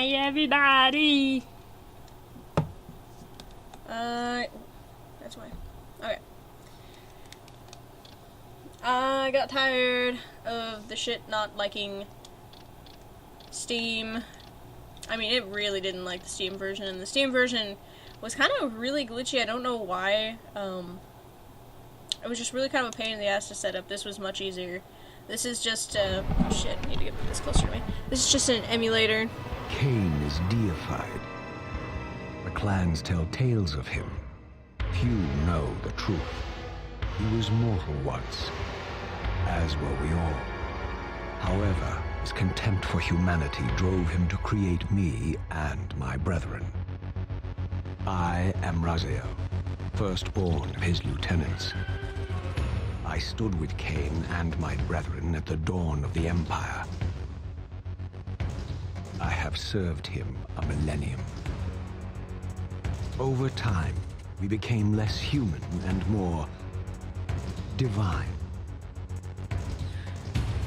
Hi, everybody! That's why. Okay. I got tired of the shit not liking Steam. I mean, it really didn't like the Steam version, and the Steam version was kind of really glitchy. I don't know why. It was just really kind of a pain in the ass to set up. This was much easier. This is just, oh shit, I need to get this closer to me. This is just an emulator. Cain is deified. The clans tell tales of him. Few know the truth. He was mortal once, as were we all. However, his contempt for humanity drove him to create me and my brethren. I am Raziel, firstborn of his lieutenants. I stood with Cain and my brethren at the dawn of the Empire. I have served him a millennium. Over time, we became less human and more divine.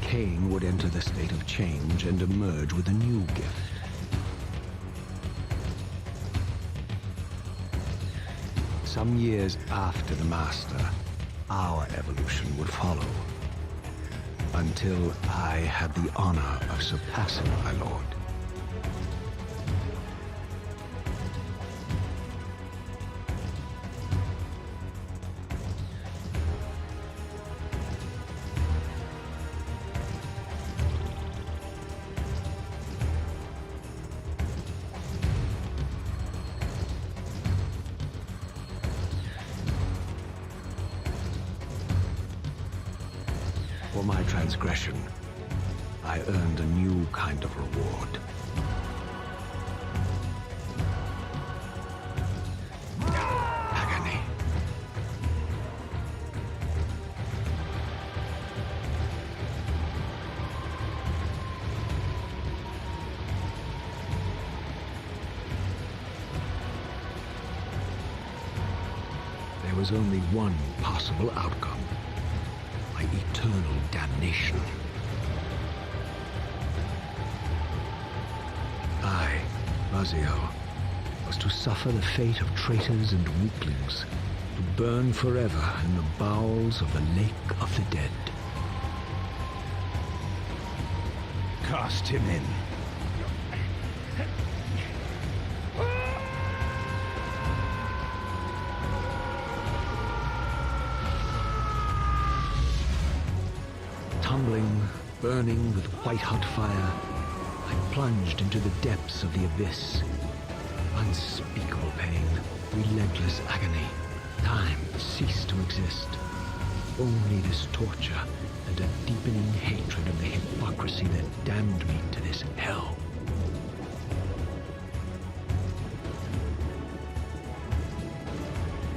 Cain would enter the state of change and emerge with a new gift. Some years after the Master, our evolution would follow, until I had the honor of surpassing my Lord. For my transgression, I earned a new kind of reward. Agony. There was only one possible outcome. Eternal damnation. I, Raziel, was to suffer the fate of traitors and weaklings, to burn forever in the bowels of the Lake of the Dead. Cast him in. Tumbling, burning with white-hot fire, I plunged into the depths of the abyss. Unspeakable pain, relentless agony. Time ceased to exist. Only this torture and a deepening hatred of the hypocrisy that damned me to this hell.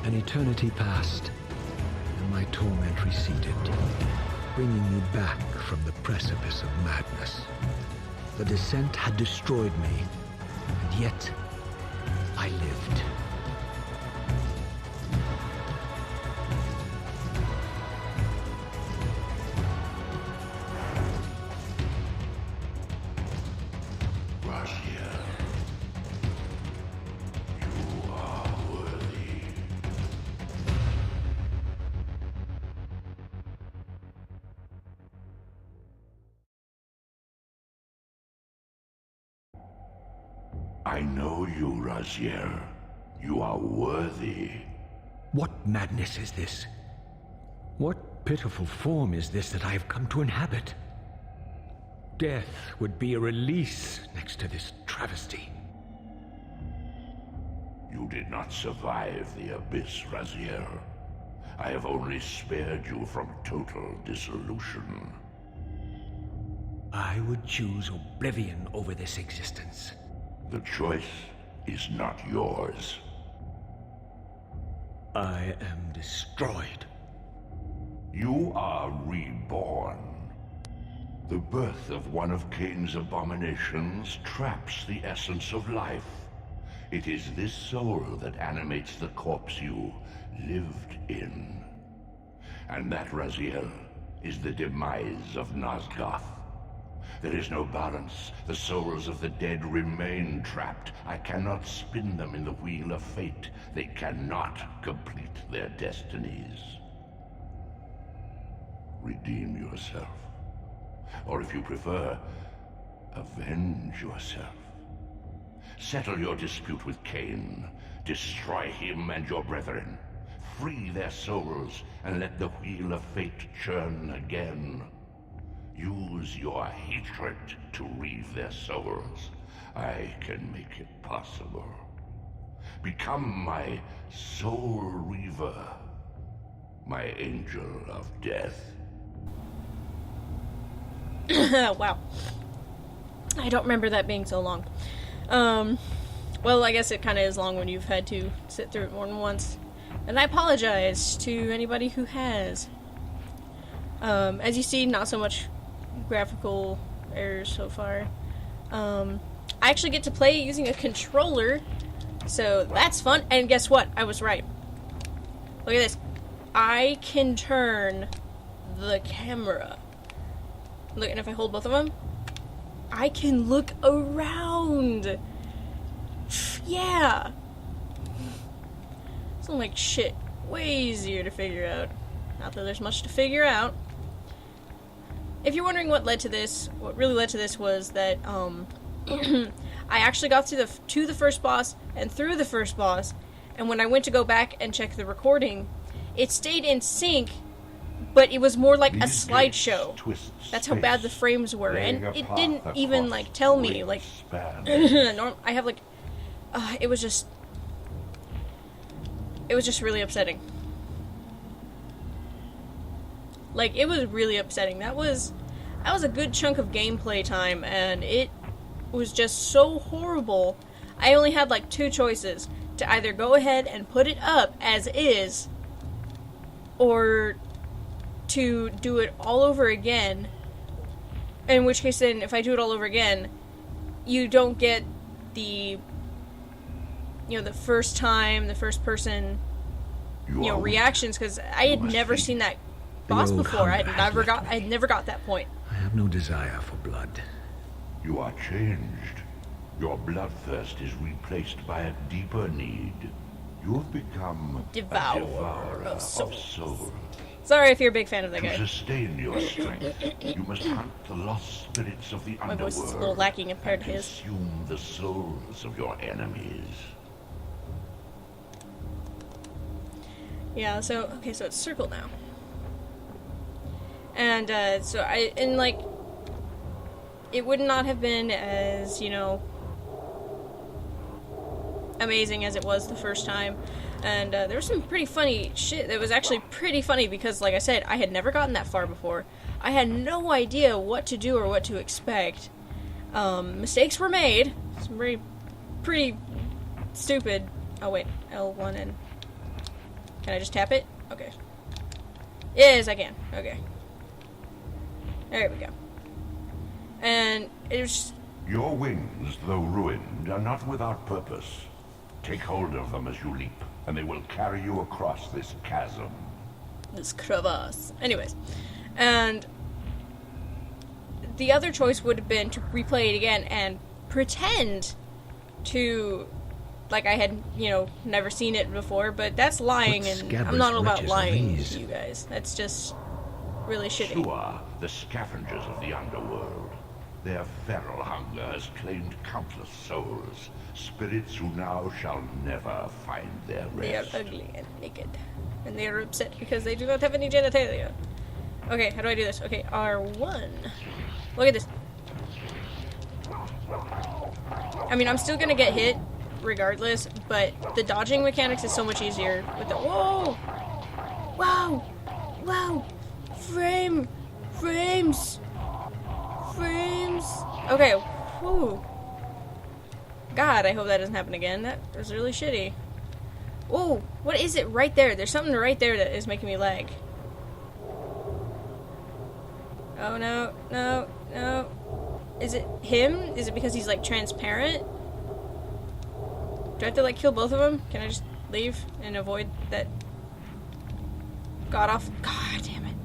An eternity passed, and my torment receded, bringing me back from the precipice of madness. The descent had destroyed me, and yet I lived. I know you, Raziel. You are worthy. What madness is this? What pitiful form is this that I have come to inhabit? Death would be a release next to this travesty. You did not survive the abyss, Raziel. I have only spared you from total dissolution. I would choose oblivion over this existence. The choice is not yours. I am destroyed. You are reborn. The birth of one of Cain's abominations traps the essence of life. It is this soul that animates the corpse you lived in. And that, Raziel, is the demise of Nosgoth. There is no balance. The souls of the dead remain trapped. I cannot spin them in the wheel of fate. They cannot complete their destinies. Redeem yourself. Or if you prefer, avenge yourself. Settle your dispute with Cain. Destroy him and your brethren. Free their souls and let the wheel of fate churn again. Use your hatred to reave their souls. I can make it possible. Become my soul reaver, my angel of death. Wow. I don't remember that being so long. Well, I guess it kind of is long when you've had to sit through it more than once. And I apologize to anybody who has. As you see, not so much graphical errors so far. I actually get to play using a controller, so that's fun. And guess what? I was right. Look at this. I can turn the camera. Look, and if I hold both of them, I can look around. Yeah. It's like shit. Way easier to figure out. Not that there's much to figure out. If you're wondering what led to this, what really led to this was that, I actually got to the first boss and through the first boss, and when I went to go back and check the recording, it stayed in sync, but it was more like a slideshow. That's how bad the frames were, and it didn't even, like, tell me, like, I have, like, it was just really upsetting. Like, it was really upsetting. That was a good chunk of gameplay time, and it was just so horrible. I only had, like, two choices. To either go ahead and put it up as is, or to do it all over again. In which case, then, if I do it all over again, you don't get the, you know, the first time, the first person, you know, reactions, because I had never seen that boss before. I had never got that point. I have no desire for blood. You are changed. Your bloodthirst is replaced by a deeper need. You have become a devourer of souls. Sorry if you're a big fan of that guy. To sustain your strength, you must hunt the lost spirits of the underworld. My voice is a little lacking compared to his. Consume the souls of your enemies. Yeah, so, okay, so it's circle now. And, like, it would not have been as, you know, amazing as it was the first time. And, there was some pretty funny shit that was actually pretty funny because, like I said, I had never gotten that far before. I had no idea what to do or what to expect. Mistakes were made. Some pretty stupid. Oh, wait, L1 and... Can I just tap it? Okay. Yes, I can. Okay. There we go. And it was... Your wings, though ruined, are not without purpose. Take hold of them as you leap, and they will carry you across this chasm. This crevasse. Anyways. And the other choice would have been to replay it again and pretend to... like I had, you know, never seen it before, but that's lying, and I'm not all about lying to you guys. That's just really shitty. Sure, the scavengers of the underworld. Their feral hunger has claimed countless souls, spirits who now shall never find their rest. They are ugly and naked, and they are upset because they do not have any genitalia. Okay, how do I do this? Okay, R1. Look at this. I mean, I'm still gonna get hit regardless, but the dodging mechanics is so much easier with the whoa, frames. Okay, whoo. God, I hope that doesn't happen again. That was really shitty. Whoa, what is it right there? There's something right there that is making me lag. Oh no. Is it him? Is it because he's like transparent? Do I have to, like, kill both of them? Can I just leave and avoid that god damn it.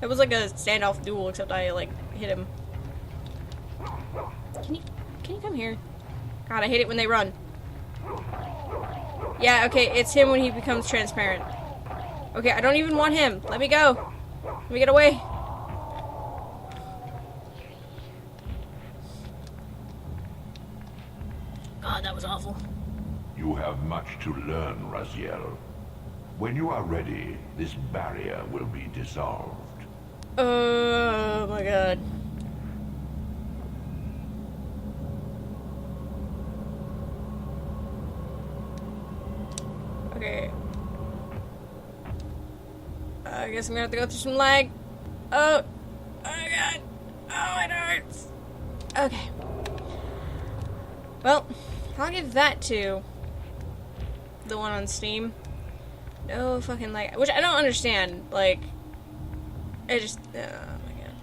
It was like a standoff duel, except I, like, hit him. Can you come here? God, I hate it when they run. Yeah, okay, it's him when he becomes transparent. Okay, I don't even want him. Let me go. Let me get away. God, that was awful. You have much to learn, Raziel. When you are ready, this barrier will be dissolved. Oh my god. Okay. I guess I'm gonna have to go through some lag. Oh. Oh god. Oh, it hurts. Okay. Well, I'll give that to the one on Steam. No fucking lag. Which I don't understand. Like, I just... oh my god.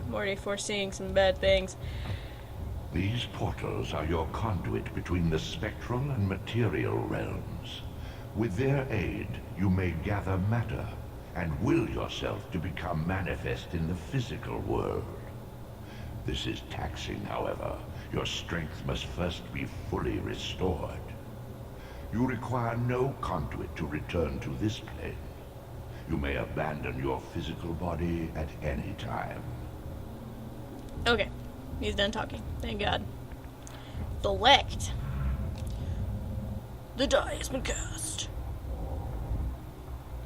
I'm already foreseeing some bad things. These portals are your conduit between the spectral and material realms. With their aid, you may gather matter and will yourself to become manifest in the physical world. This is taxing, however. Your strength must first be fully restored. You require no conduit to return to this plane. You may abandon your physical body at any time. Okay. He's done talking. Thank God. Select. The die has been cast.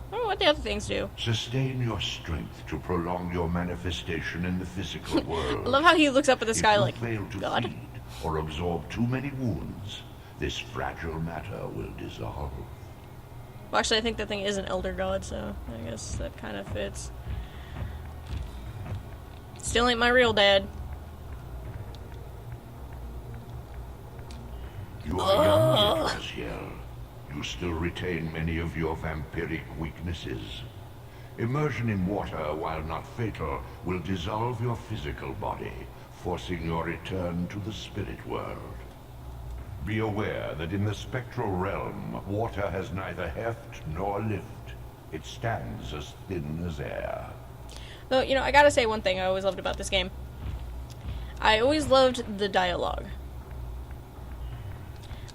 I don't know what the other things do. Sustain your strength to prolong your manifestation in the physical world. I love how he looks up at the sky like, if you fail to God? feed or absorb too many wounds, this fragile matter will dissolve. Well, actually, I think that thing is an elder god, so I guess that kind of fits. Still ain't my real dad. You are young yet, Raziel. You still retain many of your vampiric weaknesses. Immersion in water, while not fatal, will dissolve your physical body, forcing your return to the spirit world. Be aware that in the spectral realm, water has neither heft nor lift. It stands as thin as air. Though, you know, I gotta say one thing I always loved about this game. I always loved the dialogue.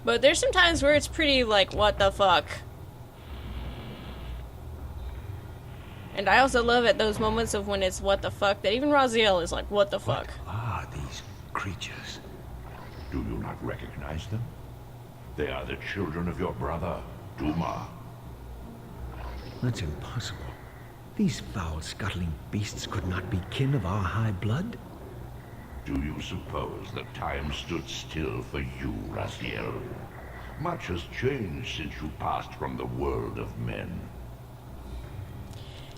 But there's some times where it's pretty, like, what the fuck? And I also love at those moments of when it's what the fuck, that even Raziel is like, what the fuck? What are these creatures? Do you not recognize them? They are the children of your brother, Duma. That's impossible. These foul, scuttling beasts could not be kin of our high blood? Do you suppose that time stood still for you, Raziel? Much has changed since you passed from the world of men.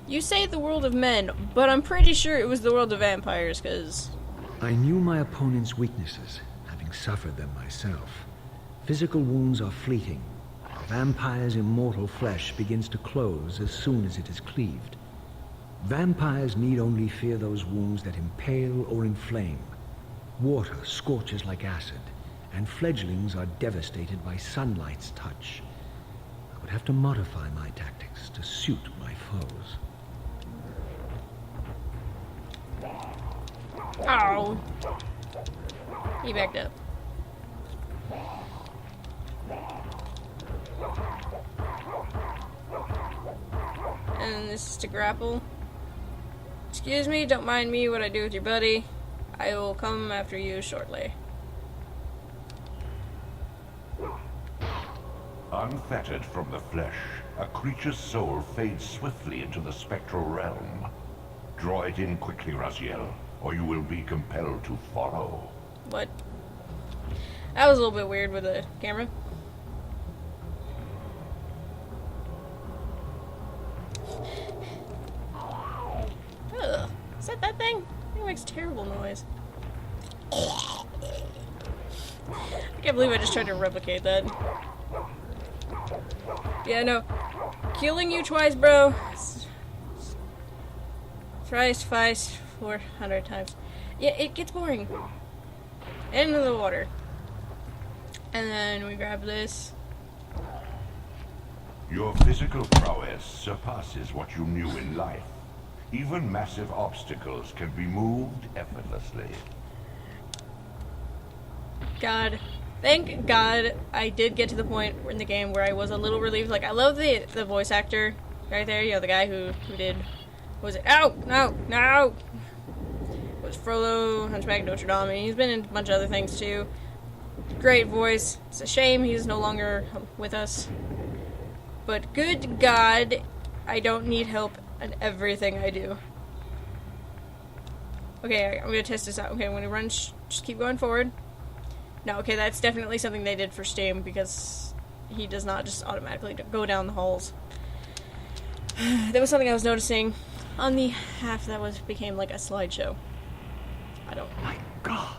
You say the world of men, but I'm pretty sure it was the world of vampires, because... I knew my opponent's weaknesses, having suffered them myself. Physical wounds are fleeting. A vampire's immortal flesh begins to close as soon as it is cleaved. Vampires need only fear those wounds that impale or inflame. Water scorches like acid, and fledglings are devastated by sunlight's touch. I would have to modify my tactics to suit my foes. Ow! He backed up. And this is to grapple. Excuse me, don't mind me what I do with your buddy. I will come after you shortly. Unfettered from the flesh, a creature's soul fades swiftly into the spectral realm. Draw it in quickly, Raziel, or you will be compelled to follow. What? That was a little bit weird with the camera. Ugh. Is that thing? It makes terrible noise. I can't believe I just tried to replicate that. Yeah, no. Killing you twice, bro. Thrice, twice, 400 times. Yeah, it gets boring. Into the water. And then we grab this. Your physical prowess surpasses what you knew in life. Even massive obstacles can be moved effortlessly. God. Thank God I did get to the point in the game where I was a little relieved. Like, I love the voice actor right there. You know, the guy who did... What was it? Ow! No! No! It was Frollo, Hunchback of Notre Dame. He's been in a bunch of other things, too. Great voice. It's a shame he's no longer with us. But good God, I don't need help in everything I do. Okay, I'm gonna test this out. Okay, I'm gonna run, just keep going forward. No, okay, that's definitely something they did for Steam, because he does not just automatically go down the halls. That was something I was noticing on the half that became like a slideshow. I don't... My God!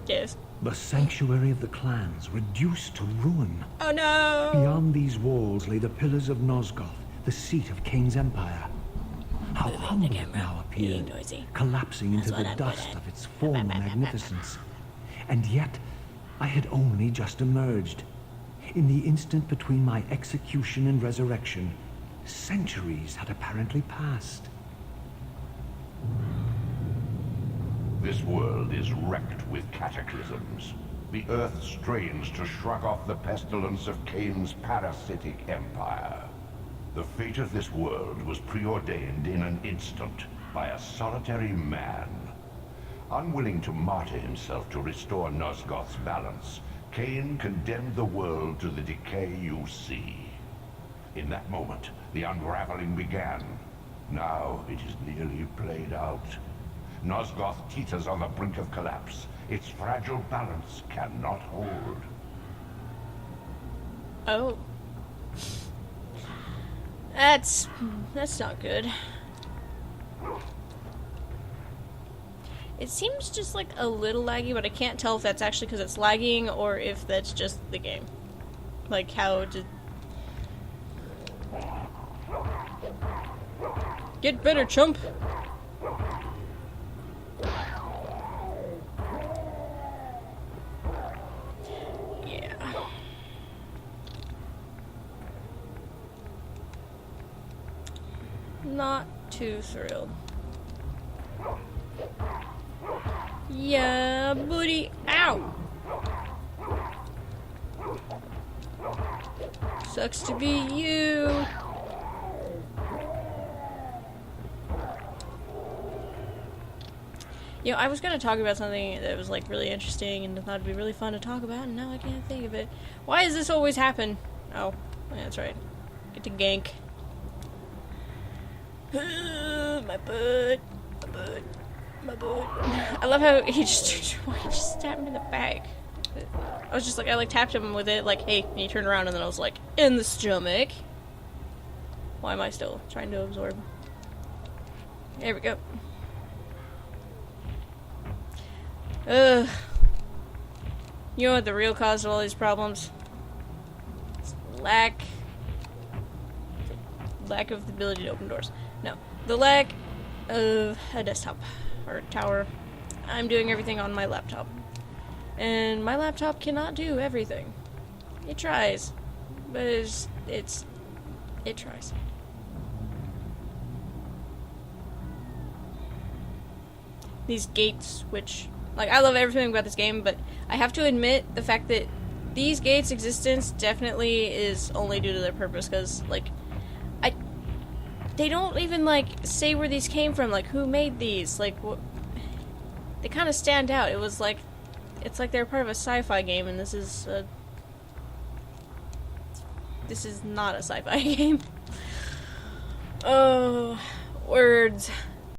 Yes. The sanctuary of the clans, reduced to ruin. Oh no! Beyond these walls lay the pillars of Nosgoth, the seat of Kane's empire. How humble it now appeared, collapsing into the dust of its former magnificence. And yet, I had only just emerged. In the instant between my execution and resurrection, centuries had apparently passed. This world is wrecked with cataclysms. The earth strains to shrug off the pestilence of Kane's parasitic empire. The fate of this world was preordained in an instant by a solitary man. Unwilling to martyr himself to restore Nosgoth's balance, Kane condemned the world to the decay you see. In that moment, the unraveling began. Now it is nearly played out. Nosgoth teeters on the brink of collapse. Its fragile balance cannot hold. Oh. That's not good. It seems just like a little laggy, but I can't tell if that's actually because it's lagging or if that's just the game. Like how to... Get better, chump! Yeah. Not too thrilled. Yeah, buddy. Ow! Sucks to be you. You know, I was gonna talk about something that was like really interesting and thought it'd be really fun to talk about, and now I can't think of it. Why does this always happen? Oh, yeah, that's right. Get to gank. My butt. My butt. My butt. I love how he just stabbed him in the back. I was just like, I like tapped him with it, like, hey, and he turned around, and then I was like, in the stomach. Why am I still trying to absorb? There we go. Ugh. You know what the real cause of all these problems? It's lack of the ability to open doors. No. The lack of a desktop or tower. I'm doing everything on my laptop. And my laptop cannot do everything. It tries. But it tries. These gates, which, like, I love everything about this game, but I have to admit the fact that these gates' existence definitely is only due to their purpose, because, like, they don't even, like, say where these came from, like, who made these, like, they kind of stand out. It was like, it's like they're part of a sci-fi game, and this is not a sci-fi game. Oh, words.